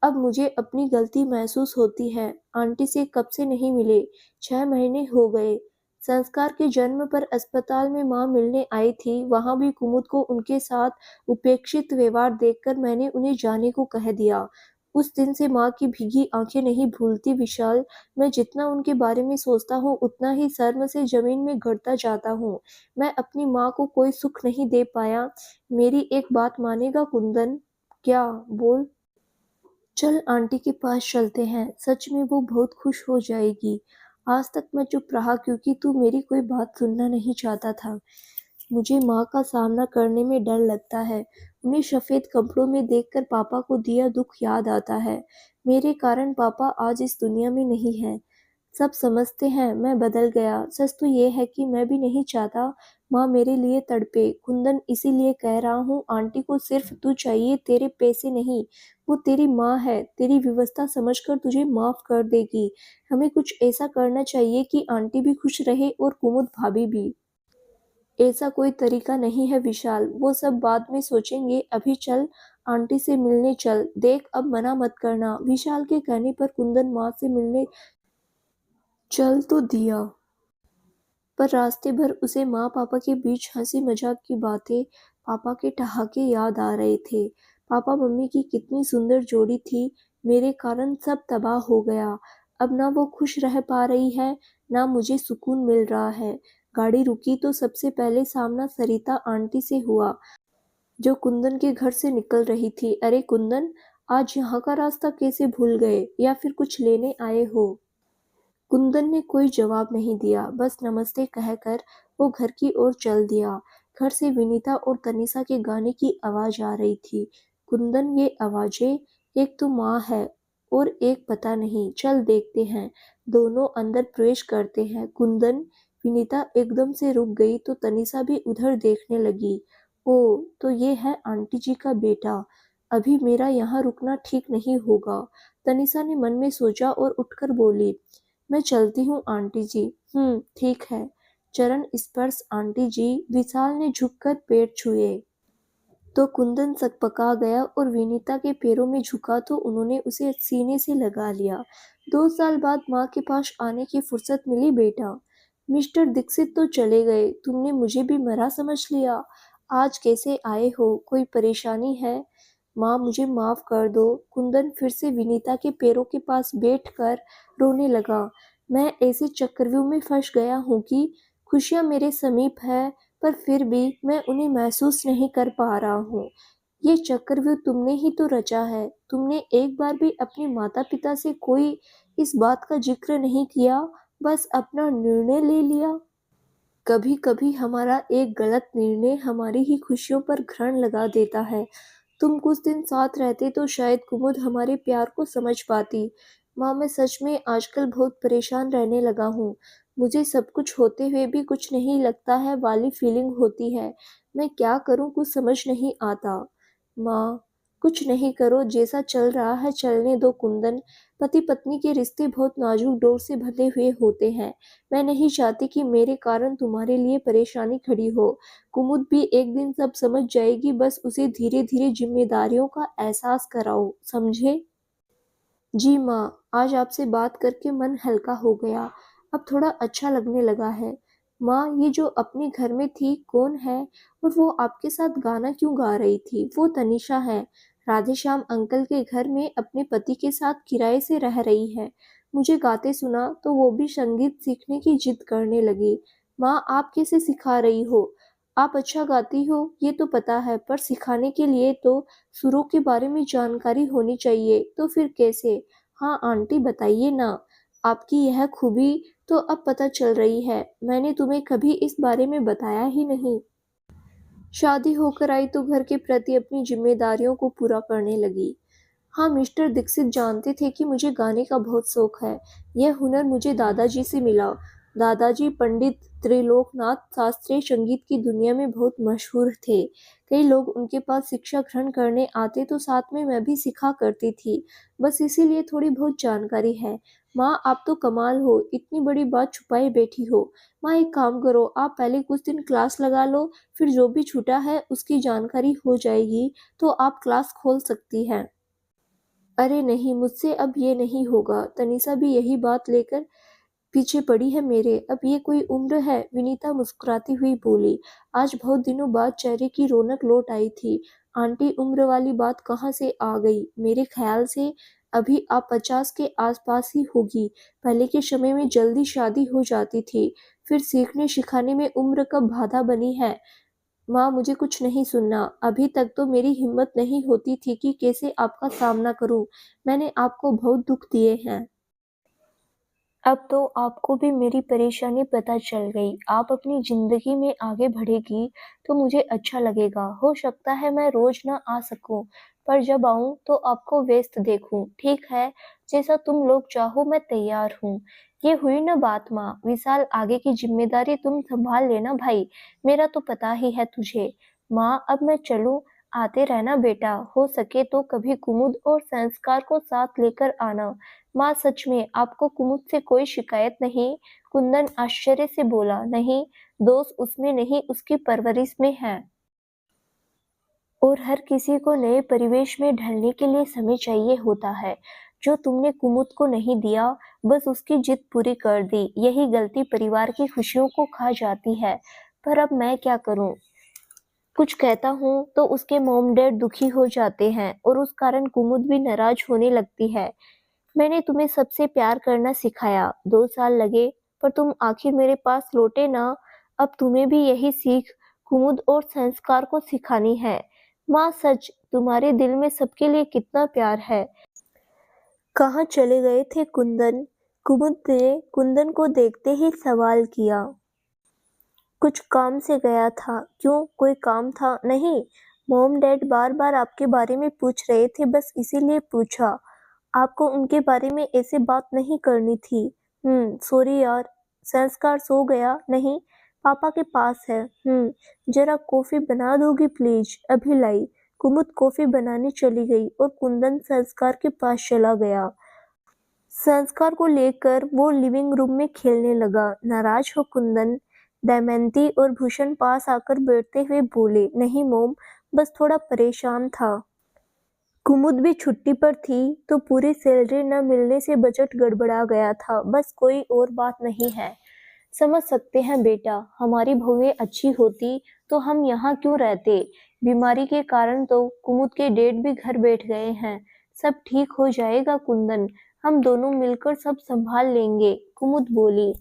अब मुझे अपनी गलती महसूस होती है। आंटी से कब से नहीं मिले, 6 महीने हो गए। संस्कार के जन्म पर अस्पताल में माँ मिलने आई थी, वहाँ भी कुमुद को उनके साथ उपेक्षित व्यवहार देखकर मैंने उन्हें जाने को कह दिया। उस दिन से माँ की भीगी आंखें नहीं भूलती विशाल। मैं जितना उनके बारे में सोचता हूँ, उतना ही शर्म से जमीन में गिरता जाता हूँ। मैं अपनी माँ को कोई सुख नहीं दे पाया। मेरी एक बात मानेगा कुंदन? क्या? बोल। चल आंटी के पास चलते हैं, सच में वो बहुत खुश हो जाएगी। आज तक मैं चुप रहा क्योंकि तू मेरी कोई बात सुनना नहीं चाहता था। मुझे माँ का सामना करने में डर लगता है। उन्हें सफेद कपड़ों में देखकर पापा को दिया दुख याद आता है। मेरे कारण पापा आज इस दुनिया में नहीं है। सब समझते हैं मैं बदल गया। सच तो ये है कि मैं भी नहीं चाहता माँ मेरे लिए तड़पे। कुंदन, इसीलिए कह रहा हूँ, आंटी को सिर्फ तू चाहिए, तेरे पैसे नहीं। वो तेरी माँ है, तेरी व्यवस्था समझकर तुझे माफ कर देगी। हमें कुछ ऐसा करना चाहिए कि आंटी भी खुश रहे और कुमुद भाभी भी। ऐसा कोई तरीका नहीं है विशाल, वो सब बाद में सोचेंगे। अभी चल, आंटी से मिलने चल। देख, अब मना मत करना। विशाल के कहने पर कुंदन माँ से मिलने चल तो दिया, पर रास्ते भर उसे माँ पापा के बीच हंसी मजाक की बातें, पापा के ठहाके याद आ रहे थे। पापा मम्मी की कितनी सुंदर जोड़ी थी। मेरे कारण सब तबाह हो गया। अब ना वो खुश रह पा रही है, ना मुझे सुकून मिल रहा है। गाड़ी रुकी तो सबसे पहले सामना सरिता आंटी से हुआ, जो कुंदन के घर से निकल रही थी। अरे कुंदन, आज यहाँ का रास्ता कैसे भूल गए, या फिर कुछ लेने आए हो? कुंदन ने कोई जवाब नहीं दिया, बस नमस्ते कहकर वो घर की ओर चल दिया। घर से विनीता और तनिषा के गाने की आवाज आ रही थी। कुंदन, ये आवाजें, एक तो माँ है और एक पता नहीं, चल देखते हैं। दोनों अंदर प्रवेश करते हैं। कुंदन, विनीता एकदम से रुक गई तो तनिषा भी उधर देखने लगी। ओ, तो ये है आंटी जी का बेटा। अभी मेरा यहाँ रुकना ठीक नहीं होगा, तनिषा ने मन में सोचा और उठकर बोली। मैं चलती हूँ आंटी जी। ठीक है। चरण स्पर्श आंटी जी। विशाल ने झुककर पैर छुए तो कुंदन सकपका गया, और विनीता के पैरों में झुका तो उन्होंने उसे सीने से लगा लिया। 2 साल बाद माँ के पास आने की फुर्सत मिली बेटा। मिस्टर दीक्षित तो चले गए, तुमने मुझे भी मरा समझ लिया। आज कैसे आए हो, कोई परेशानी है? माँ मुझे माफ कर दो। कुंदन फिर से विनीता के पैरों के पास बैठकर रोने लगा। मैं ऐसे चक्रव्यूह में फंस गया हूँ कि खुशियाँ मेरे समीप है, पर फिर भी मैं उन्हें महसूस नहीं कर पा रहा हूँ। ये चक्रव्यूह तुमने ही तो रचा है। तुमने एक बार भी अपने माता पिता से कोई इस बात का जिक्र नहीं किया, बस अपना निर्णय ले लिया। कभी कभी हमारा एक गलत निर्णय हमारी ही खुशियों पर ग्रहण लगा देता है। तुम कुछ दिन साथ रहते तो शायद कुमुद हमारे प्यार को समझ पाती। माँ मैं सच में आजकल बहुत परेशान रहने लगा हूँ। मुझे सब कुछ होते हुए भी कुछ नहीं लगता है वाली फीलिंग होती है। मैं क्या करूँ, कुछ समझ नहीं आता। माँ कुछ नहीं करो, जैसा चल रहा है चलने दो कुंदन। पति पत्नी के रिश्ते बहुत नाजुक डोर से बंधे हुए होते हैं। मैं नहीं चाहती कि मेरे कारण तुम्हारे लिए परेशानी खड़ी हो। कुमुद भी एक दिन सब समझ जाएगी, बस उसे धीरे धीरे जिम्मेदारियों का एहसास कराओ, समझे? जी माँ, आज आपसे बात करके मन हल्का हो गया। अब थोड़ा अच्छा लगने लगा है। माँ ये जो अपने घर में थी कौन है, और वो आपके साथ गाना क्यों गा रही थी? वो तनिषा है। राधेश्याम अंकल के घर में अपने पति के साथ किराए से रह रही है। मुझे गाते सुना तो वो भी संगीत सीखने की जिद करने लगी। माँ आप कैसे सिखा रही हो? आप अच्छा गाती हो ये तो पता है, पर सिखाने के लिए तो सुरों के बारे में जानकारी होनी चाहिए। तो फिर कैसे? हाँ आंटी बताइए ना। आपकी यह खूबी तो अब पता चल रही है। मैंने तुम्हें कभी इस बारे में बताया ही नहीं। शादी होकर आई तो घर के प्रति अपनी जिम्मेदारियों को पूरा करने लगी। हाँ मिस्टर दीक्षित जानते थे कि मुझे गाने का बहुत शौक है। यह हुनर मुझे दादाजी से मिला। दादाजी पंडित त्रिलोकनाथ शास्त्रीय संगीत की दुनिया में बहुत मशहूर थे। कई लोग उनके पास शिक्षा ग्रहण करने आते तो साथ में मैं भी सिखा करती थी। बस इसीलिए थोड़ी बहुत जानकारी है। माँ आप तो कमाल हो, इतनी बड़ी बात छुपाए बैठी हो। माँ एक काम करो, आप पहले कुछ दिन क्लास लगा लो, फिर जो भी छूटा है उसकी जानकारी हो जाएगी तो आप क्लास खोल सकती हैं। अरे नहीं, मुझसे अब ये नहीं होगा। तनीषा भी यही बात लेकर पीछे पड़ी है मेरे। अब ये कोई उम्र है? विनीता मुस्कुराती हुई बोली। आज बहुत दिनों बाद चेहरे की रौनक लौट आई थी। आंटी उम्र वाली बात कहाँ से आ गई? मेरे ख्याल से अभी आप 50 के आसपास ही होगी। पहले के समय में जल्दी शादी हो जाती थी। फिर सीखने सिखाने में उम्र कब बाधा बनी है? माँ मुझे कुछ नहीं सुनना। अभी तक तो मेरी हिम्मत नहीं होती थी कि कैसे आपका सामना करूं। मैंने आपको बहुत दुख दिए हैं। अब तो आपको भी मेरी परेशानी पता चल गई। आप अपनी जिंदगी में आगे बढ़ेगी तो मुझे अच्छा लगेगा। हो सकता है मैं रोज ना आ सकूं, पर जब आऊं तो आपको व्यस्त देखूं। ठीक है, जैसा तुम लोग चाहो मैं तैयार हूँ। ये हुई ना बात माँ। विशाल आगे की जिम्मेदारी तुम संभाल लेना भाई, मेरा तो पता ही है तुझे। माँ अब मैं चलूं? आते रहना बेटा, हो सके तो कभी कुमुद और संस्कार को साथ लेकर आना। माँ सच में आपको कुमुद से कोई शिकायत नहीं? कुंदन आश्चर्य से बोला। नहीं, दोष उसमें नहीं, उसकी परवरिश में है। और हर किसी को नए परिवेश में ढलने के लिए समय चाहिए होता है, जो तुमने कुमुद को नहीं दिया। बस उसकी जिद पूरी कर दी। यही गलती परिवार की खुशियों को खा जाती है। पर अब मैं क्या करूं? कुछ कहता हूँ तो उसके मॉम डैड दुखी हो जाते हैं, और उस कारण कुमुद भी नाराज होने लगती है। मैंने तुम्हें सबसे प्यार करना सिखाया, 2 साल लगे, पर तुम आखिर मेरे पास लौटे ना। अब तुम्हें भी यही सीख कुमुद और संस्कार को सिखानी है। माँ सच, तुम्हारे दिल में सबके लिए कितना प्यार है। कहाँ चले गए थे कुंदन? कुमुद ने कुंदन को देखते ही सवाल किया। कुछ काम से गया था। क्यों, कोई काम था? नहीं, मॉम डैड बार बार आपके बारे में पूछ रहे थे, बस इसीलिए पूछा। आपको उनके बारे में ऐसे बात नहीं करनी थी। सॉरी यार। संस्कार सो गया? नहीं, पापा के पास है। जरा कॉफी बना दोगी प्लीज? अभी लाई। कुमुद कॉफी बनाने चली गई और कुंदन संस्कार के पास चला गया। संस्कार को लेकर वो लिविंग रूम में खेलने लगा। नाराज हो कुंदन? दमयंती और भूषण पास आकर बैठते हुए बोले। नहीं मोम, बस थोड़ा परेशान था। कुमुद भी छुट्टी पर थी तो पूरी सैलरी न मिलने से बजट गड़बड़ा गया था, बस कोई और बात नहीं है। समझ सकते हैं बेटा, हमारी बहुएं अच्छी होती तो हम यहाँ क्यों रहते। बीमारी के कारण तो कुमुद के डैड भी घर बैठ गए हैं। सब ठीक हो जाएगा कुंदन, हम दोनों मिलकर सब संभाल लेंगे, कुमुद बोली।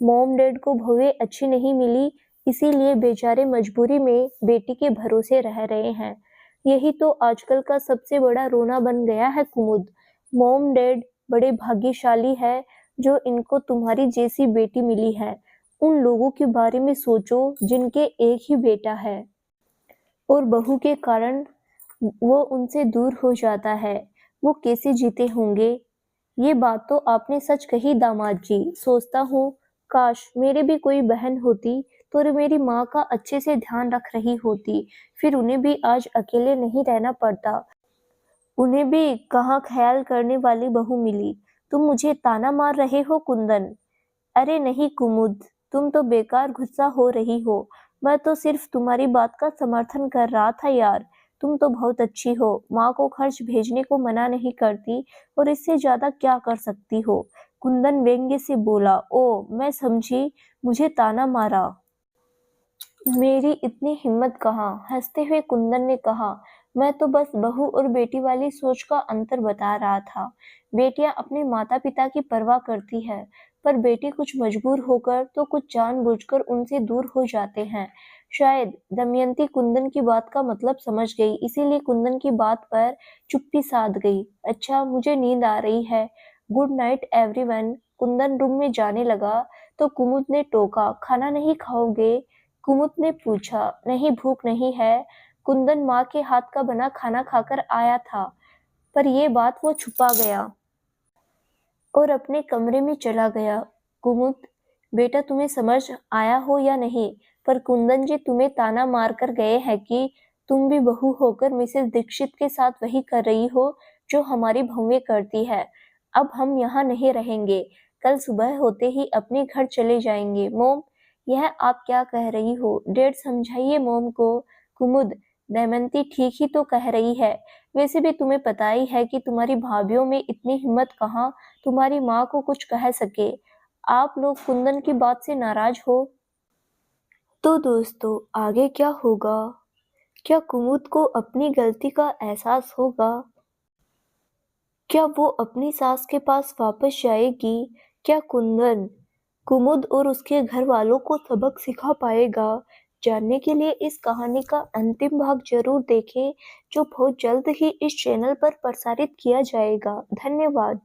मॉम डैड को बहुएं अच्छी नहीं मिली, इसीलिए बेचारे मजबूरी में बेटी के भरोसे रह रहे हैं। यही तो आजकल का सबसे बड़ा रोना बन गया है कुमुद। मॉम डैड बड़े भाग्यशाली है जो इनको तुम्हारी जैसी बेटी मिली है। उन लोगों के बारे में सोचो जिनके एक ही बेटा है और बहू के कारण वो उनसे दूर हो जाता है। वो कैसे जीते होंगे। ये बात तो आपने सच कही दामाद जी। सोचता हूँ काश मेरे भी कोई बहन होती तो मेरी माँ का अच्छे से ध्यान रख रही होती, फिर उन्हें भी आज अकेले नहीं रहना पड़ता। उन्हें भी कहाँ ख्याल करने वाली बहू मिली। तुम मुझे ताना मार रहे हो कुंदन। अरे नहीं कुमुद, तुम तो बेकार गुस्सा हो रही हो। मैं तो सिर्फ तुम्हारी बात का समर्थन कर रहा था यार। तुम तो बहुत अच्छी हो, माँ को खर्च भेजने को मना नहीं करती और इससे ज्यादा क्या कर सकती हो। कुंदन व्यंग्य से बोला। ओ मैं समझी, मुझे ताना मारा। मेरी इतनी हिम्मत कहाँ, हंसते हुए कुंदन ने कहा। मैं तो बस बहू और बेटी वाली सोच का अंतर बता रहा था। बेटियां अपने माता पिता की परवाह करती है, पर बेटे कुछ मजबूर होकर तो कुछ जानबूझकर उनसे दूर हो जाते हैं। शायद दमयंती कुंदन की बात का मतलब समझ गई, इसीलिए कुंदन की बात पर चुप्पी साध गई। अच्छा मुझे नींद आ रही है, good night everyone. Kundan room में जाने लगा तो कुमुद ने टोका, खाना नहीं खाओगे। कुमुद ने पूछा, नहीं भूख नहीं है। कुंदन माँ के हाथ का बना खाना खाकर आया था, पर ये बात वो छुपा गया और अपने कमरे में चला गया। कुमुद बेटा तुम्हें समझ आया हो या नहीं, पर कुंदन जी तुम्हें ताना मार कर गए हैं कि तुम भी बहू होकर मिसेस दीक्षित के साथ वही कर रही हो जो हमारी बहुएं करती है। अब हम यहाँ नहीं रहेंगे, कल सुबह होते ही अपने घर चले जाएंगे। मोम यह आप क्या कह रही हो, डैड समझाइए मोम को। कुमुद दमयंती ठीक ही तो कह रही है। वैसे भी तुम्हें पता ही है कि तुम्हारी भाभीियों में इतनी हिम्मत कहाँ तुम्हारी माँ को कुछ कह सके। आप लोग कुंदन की बात से नाराज हो। तो दोस्तों आगे क्या होगा? क्या कुमुद को अपनी गलती का एहसास होगा? क्या वो अपनी सास के पास वापस जाएगी? क्या कुंदन कुमुद और उसके घर वालों को सबक सिखा पाएगा? जानने के लिए इस कहानी का अंतिम भाग जरूर देखें, जो बहुत जल्द ही इस चैनल पर प्रसारित किया जाएगा। धन्यवाद।